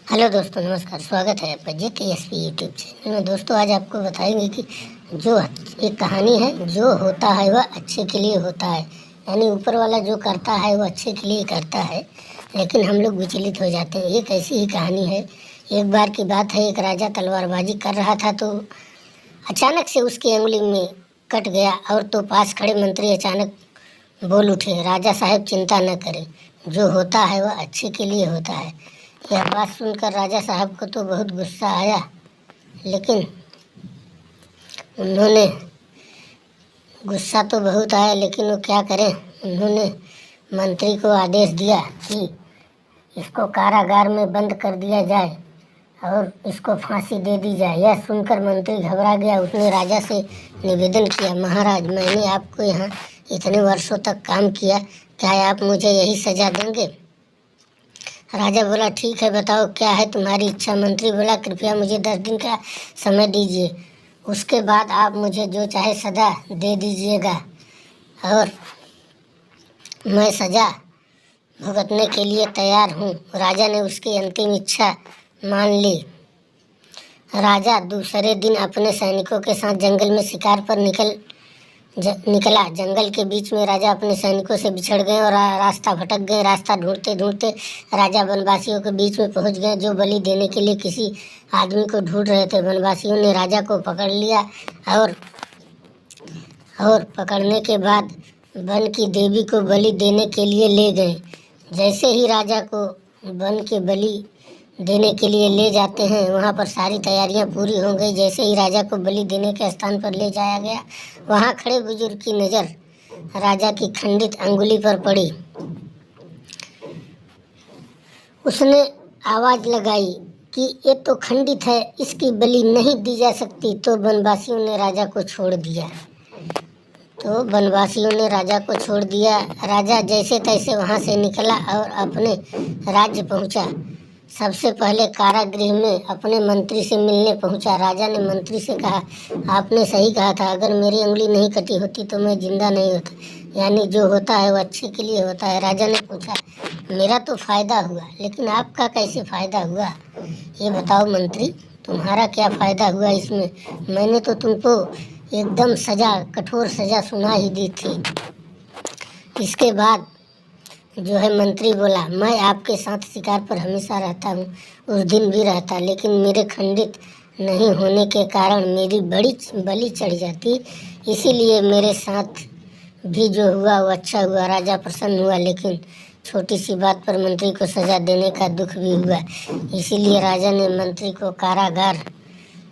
Hello दोस्तों, नमस्कार। स्वागत है आपका JKSP यूट्यूब चैनल में। दोस्तों, आज आपको बताएंगे कि जो एक कहानी है, जो होता है वह अच्छे के लिए होता है। यानी ऊपर वाला जो करता है वो अच्छे के लिए करता है, लेकिन हम लोग विचलित हो जाते हैं। एक ऐसी ही कहानी है। एक बार की बात है, एक राजा तलवारबाजी कर रहा था तो अचानक से उसकी उंगली में कट गया और तो पास खड़े मंत्री अचानक बोल उठे, राजा साहब चिंता न करें, जो होता है वह अच्छे के लिए होता है। यह बात सुनकर राजा साहब को तो बहुत गुस्सा आया, लेकिन उन्होंने गुस्सा तो बहुत आया, लेकिन वो क्या करें। उन्होंने मंत्री को आदेश दिया कि इसको कारागार में बंद कर दिया जाए और इसको फांसी दे दी जाए। यह सुनकर मंत्री घबरा गया। उसने राजा से निवेदन किया, महाराज, मैंने आपको यहाँ इतने वर्षों तक काम किया, क्या आप मुझे यही सज़ा देंगे? राजा बोला, ठीक है, बताओ क्या है तुम्हारी इच्छा? मंत्री बोला, कृपया मुझे 10 दिन का समय दीजिए, उसके बाद आप मुझे जो चाहे सज़ा दे दीजिएगा और मैं सज़ा भुगतने के लिए तैयार हूँ। राजा ने उसकी अंतिम इच्छा मान ली। राजा दूसरे दिन अपने सैनिकों के साथ जंगल में शिकार पर निकला। जंगल के बीच में राजा अपने सैनिकों से बिछड़ गए और रास्ता भटक गए। रास्ता ढूंढते ढूंढते राजा वनवासियों के बीच में पहुंच गए, जो बलि देने के लिए किसी आदमी को ढूंढ रहे थे। वनवासियों ने राजा को पकड़ लिया और पकड़ने के बाद वन की देवी को बलि देने के लिए ले गए। जैसे ही राजा को वन के बलि देने के लिए ले जाते हैं, वहाँ पर सारी तैयारियां पूरी हो गई। जैसे ही राजा को बलि देने के स्थान पर ले जाया गया, वहाँ खड़े बुजुर्ग की नज़र राजा की खंडित अंगुली पर पड़ी। उसने आवाज़ लगाई कि ये तो खंडित है, इसकी बलि नहीं दी जा सकती। तो वनवासियों ने राजा को छोड़ दिया। राजा जैसे तैसे वहाँ से निकला और अपने राज्य पहुँचा। सबसे पहले कारागृह में अपने मंत्री से मिलने पहुंचा। राजा ने मंत्री से कहा, आपने सही कहा था, अगर मेरी उंगली नहीं कटी होती तो मैं जिंदा नहीं होता। यानी जो होता है वो अच्छे के लिए होता है। राजा ने पूछा, मेरा तो फ़ायदा हुआ, लेकिन आपका कैसे फ़ायदा हुआ? ये बताओ मंत्री, तुम्हारा क्या फ़ायदा हुआ इसमें? मैंने तो तुमको एकदम कठोर सज़ा सुना ही दी थी। इसके बाद जो है मंत्री बोला, मैं आपके साथ शिकार पर हमेशा रहता हूँ, उस दिन भी रहता, लेकिन मेरे खंडित नहीं होने के कारण मेरी बड़ी बलि चढ़ जाती, इसीलिए मेरे साथ भी जो हुआ वो अच्छा हुआ। राजा प्रसन्न हुआ, लेकिन छोटी सी बात पर मंत्री को सज़ा देने का दुख भी हुआ। इसीलिए राजा ने मंत्री को कारागार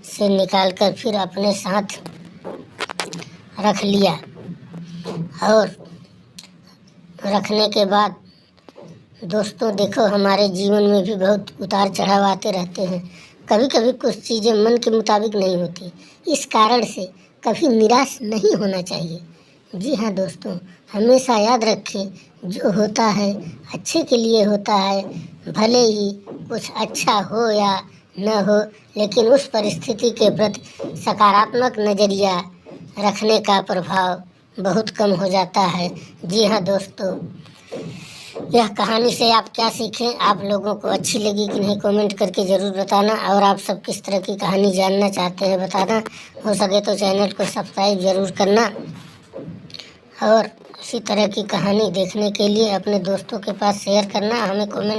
से निकालकर फिर अपने साथ रख लिया और रखने के बाद दोस्तों देखो, हमारे जीवन में भी बहुत उतार चढ़ाव आते रहते हैं। कभी कभी कुछ चीज़ें मन के मुताबिक नहीं होती, इस कारण से कभी निराश नहीं होना चाहिए। जी हाँ दोस्तों, हमेशा याद रखें, जो होता है अच्छे के लिए होता है। भले ही कुछ अच्छा हो या न हो, लेकिन उस परिस्थिति के प्रति सकारात्मक नज़रिया रखने का प्रभाव बहुत कम हो जाता है। जी हाँ दोस्तों, यह कहानी से आप क्या सीखें? आप लोगों को अच्छी लगी कि नहीं, कमेंट करके ज़रूर बताना। और आप सब किस तरह की कहानी जानना चाहते हैं बताना। हो सके तो चैनल को सब्सक्राइब ज़रूर करना और इसी तरह की कहानी देखने के लिए अपने दोस्तों के पास शेयर करना। हमें कमेंट